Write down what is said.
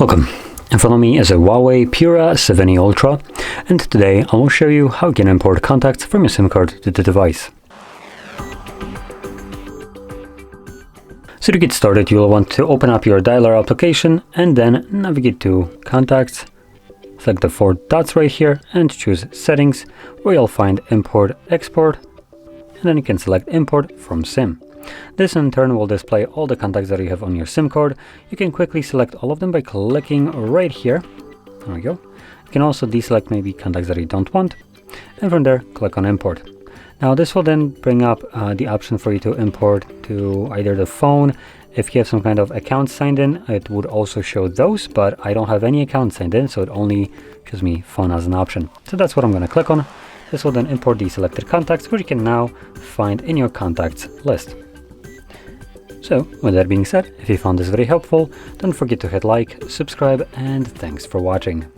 Welcome. In front of me is a HUAWEI Pura 7E Ultra, and today I will show you how you can import contacts from your SIM card to the device. So to get started, you'll want to open up your dialer application and then navigate to Contacts, select the 4 dots right here and choose Settings, where you'll find Import Export, and then you can select Import from SIM. This in turn will display all the contacts that you have on your SIM card. You can quickly select all of them by clicking right here. There we go. You can also deselect maybe contacts that you don't want, and from there click on Import. Now this will then bring up the option for you to import to either the phone. If you have some kind of account signed in, it would also show those, but I don't have any account signed in, so it only shows me phone as an option. So that's what I'm going to click on. This will then import the selected contacts, which you can now find in your contacts list. So, with that being said, if you found this very helpful, don't forget to hit like, subscribe, and thanks for watching.